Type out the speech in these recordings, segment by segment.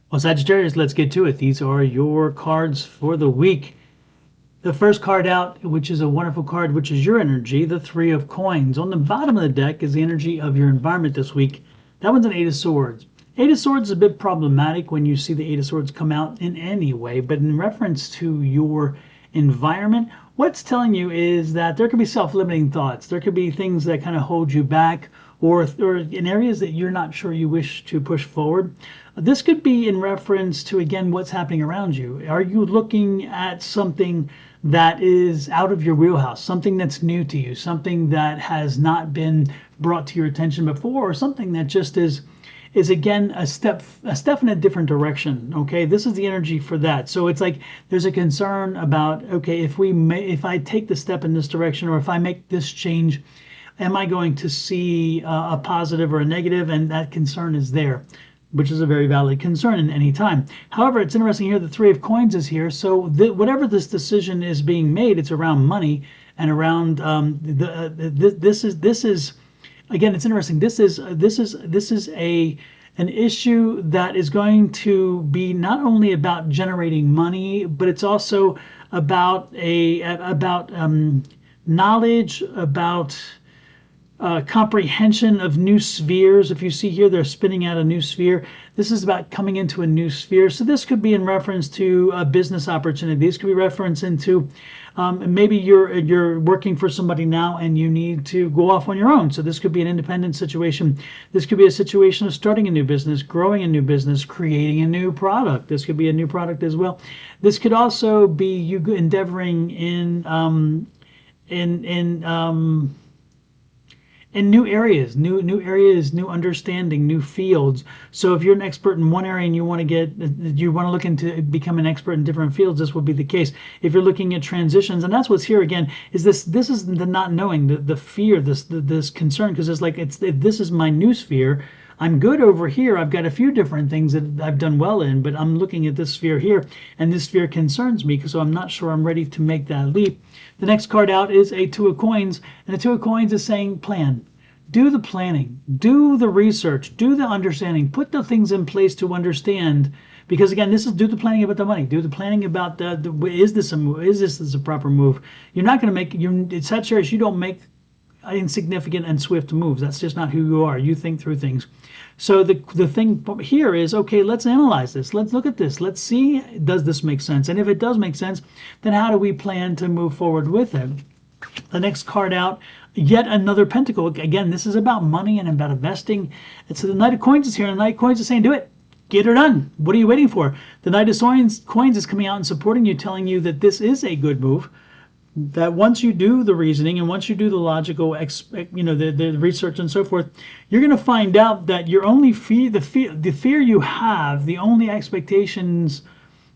Well, Sagittarius, let's get to it. These are your cards for the week. The first card out, which is a wonderful card, which is your energy, the Three of Coins. On the bottom of the deck is the energy of your environment this week. That one's an Eight of Swords. Eight of Swords is a bit problematic when you see the Eight of Swords come out in any way, but in reference to your environment, what's telling you is that there could be self-limiting thoughts. There could be things that kind of hold you back, or in areas that you're not sure you wish to push forward. This could be in reference to, again, what's happening around you. Are you looking at something that is out of your wheelhouse, something that's new to you, something that has not been brought to your attention before, or something that just is again a step in a different direction? Okay, this is the energy for that. So it's like there's a concern about, okay, if I take the step in this direction, or if I make this change, am I going to see a positive or a negative? And that concern is there, which is a very valid concern in any time. However, it's interesting here, the Three of Coins is here. So whatever this decision is being made, it's around money and around this is again, it's interesting. This is an issue that is going to be not only about generating money, but it's also about knowledge, about comprehension of new spheres. If you see here, they're spinning out a new sphere. This is about coming into a new sphere. So this could be in reference to a business opportunity. This could be reference into maybe you're working for somebody now and you need to go off on your own. So this could be an independent situation. This could be a situation of starting a new business, growing a new business, creating a new product. This could be a new product as well. This could also be you endeavoring in new areas, new understanding, new fields. So if you're an expert in one area and you want to look into become an expert in different fields, this will be the case. If you're looking at transitions, and that's what's here again, is this is the not knowing, the fear, this concern, because it's like this is my new sphere. I'm good over here. I've got a few different things that I've done well in, but I'm looking at this sphere here, and this sphere concerns me, so I'm not sure I'm ready to make that leap. The next card out is a Two of Coins, and the Two of Coins is saying plan. Do the planning, do the research, do the understanding, put the things in place to understand. Because again, this is do the planning about the money, do the planning about is this a move, is this a proper move? You're not going to make it's Sagittarius. You don't make insignificant and swift moves. That's just not who you are. You think through things. So the thing here is, okay, let's analyze this. Let's look at this. Let's see, does this make sense? And if it does make sense, then how do we plan to move forward with it? The next card out, yet another pentacle. Again, this is about money and about investing. And so the Knight of Coins is here, and the Knight of Coins is saying, do it. Get her done. What are you waiting for? The Knight of Coins is coming out and supporting you, telling you that this is a good move. That once you do the reasoning and once you do the logical, the research and so forth, you're going to find out that your only the fear you have, the only expectations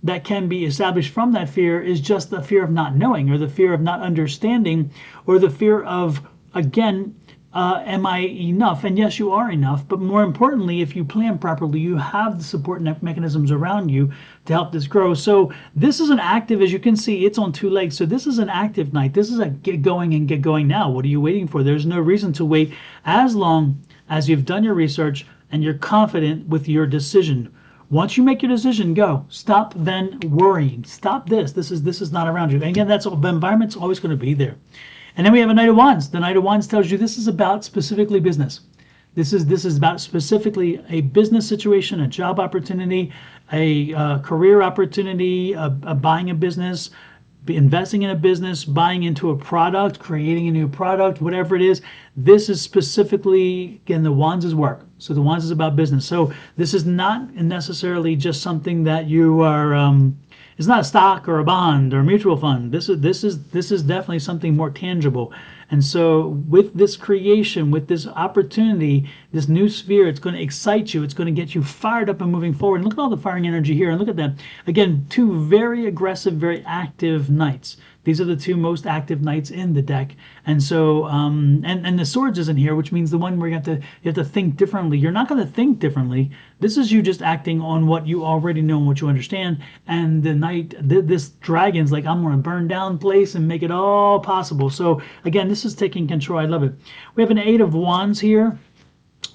that can be established from that fear is just the fear of not knowing, or the fear of not understanding, or the fear of, again, am I enough? And yes, you are enough. But more importantly, if you plan properly, you have the support mechanisms around you to help this grow. So this is an active, as you can see, it's on two legs. So this is an active night. This is a get going and get going now. What are you waiting for? There's no reason to wait as long as you've done your research and you're confident with your decision. Once you make your decision, go. Stop then worrying. Stop this. This is not around you. And again, the environment's always going to be there. And then we have a Knight of Wands. The Knight of Wands tells you this is about specifically business. This is about specifically a business situation, a job opportunity, a career opportunity, buying a business, investing in a business, buying into a product, creating a new product, whatever it is. This is specifically, again, the Wands is work. So the Wands is about business. So this is not necessarily just something that you are. It's not a stock or a bond or a mutual fund. This is definitely something more tangible. And so with this creation, with this opportunity, this new sphere, it's going to excite you. It's going to get you fired up and moving forward. And look at all the firing energy here. And look at that. Again, two very aggressive, very active knights. These are the two most active knights in the deck. And so, and the swords isn't here, which means the one where you have to think differently. You're not going to think differently. This is you just acting on what you already know and what you understand. And the knight, this dragon's like, I'm going to burn down place and make it all possible. So again, this is taking control. I love it. We have an Eight of Wands here.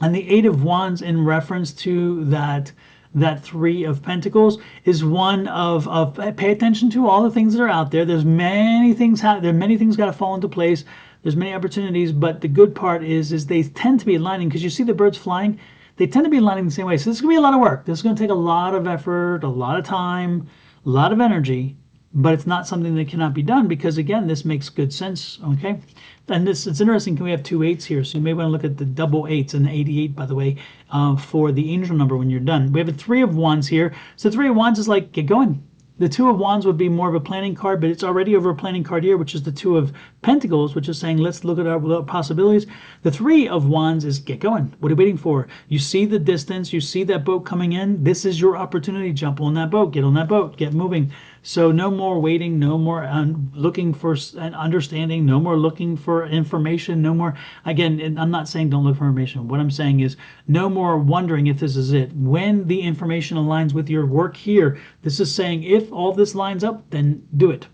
And the Eight of Wands in reference to that that Three of Pentacles is one of pay attention to all the things that are out there. There's many things got to fall into place. There's many opportunities, but the good part is they tend to be aligning, because you see the birds flying. They tend to be aligning the same way. So this is going to be a lot of work. This is going to take a lot of effort, a lot of time, a lot of energy, but it's not something that cannot be done, because again, this makes good sense. Okay, and it's interesting. We have 2 8s here, so you may want to look at the double 8s and the 88, by the way, for the angel number when you're done. We have a 3 of Wands here. So 3 of Wands is like, get going. The 2 of Wands would be more of a planning card, but it's already over a planning card here, which is the 2 of Pentacles, which is saying, let's look at our possibilities. The 3 of Wands is, get going. What are you waiting for? You see the distance. You see that boat coming in. This is your opportunity. Jump on that boat. Get on that boat. Get moving. So no more waiting. No more looking for an understanding. No more looking for information. No more, again, and I'm not saying don't look for information. What I'm saying is no more wondering if this is it. When the information aligns with your work here, this is saying if all this lines up, then do it.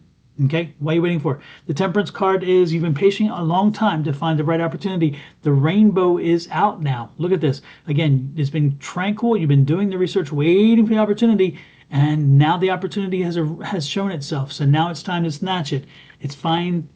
Okay, what are you waiting for? The Temperance card is, you've been patient a long time to find the right opportunity. The rainbow is out now. Look at this. Again, it's been tranquil. You've been doing the research, waiting for the opportunity, and now the opportunity has shown itself. So now it's time to snatch it. It's fine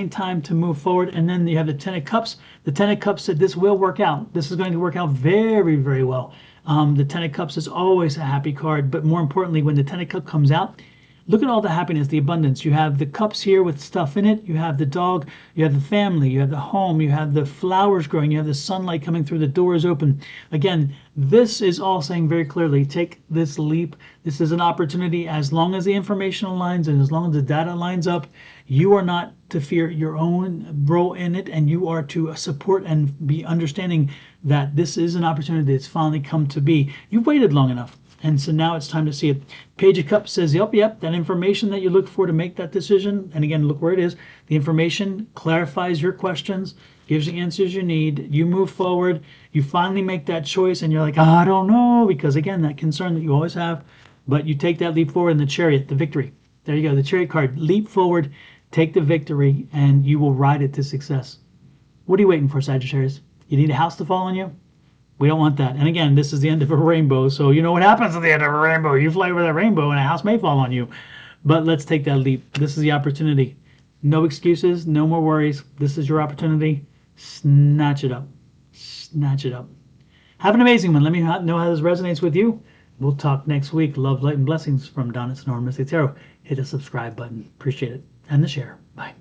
time to move forward. And then you have the Ten of Cups. The Ten of Cups said this will work out. This is going to work out very, very well. The Ten of Cups is always a happy card, but more importantly, when the Ten of Cups comes out, look at all the happiness, the abundance. You have the cups here with stuff in it. You have the dog. You have the family. You have the home. You have the flowers growing. You have the sunlight coming through. The doors open. Again, this is all saying very clearly, take this leap. This is an opportunity. As long as the information aligns and as long as the data lines up, you are not to fear your own role in it, and you are to support and be understanding that this is an opportunity that's finally come to be. You've waited long enough. And so now it's time to see it. Page of Cups says, yep, that information that you look for to make that decision. And again, look where it is. The information clarifies your questions, gives the answers you need. You move forward. You finally make that choice, and you're like, I don't know, because again, that concern that you always have. But you take that leap forward in the Chariot, the victory. There you go, the Chariot card. Leap forward, take the victory, and you will ride it to success. What are you waiting for, Sagittarius? You need a house to fall on you? We don't want that. And again, this is the end of a rainbow. So you know what happens at the end of a rainbow. You fly over that rainbow and a house may fall on you. But let's take that leap. This is the opportunity. No excuses. No more worries. This is your opportunity. Snatch it up. Snatch it up. Have an amazing one. Let me know how this resonates with you. We'll talk next week. Love, light, and blessings from Don at Sonora Mystic Tarot. Hit the subscribe button. Appreciate it. And the share. Bye.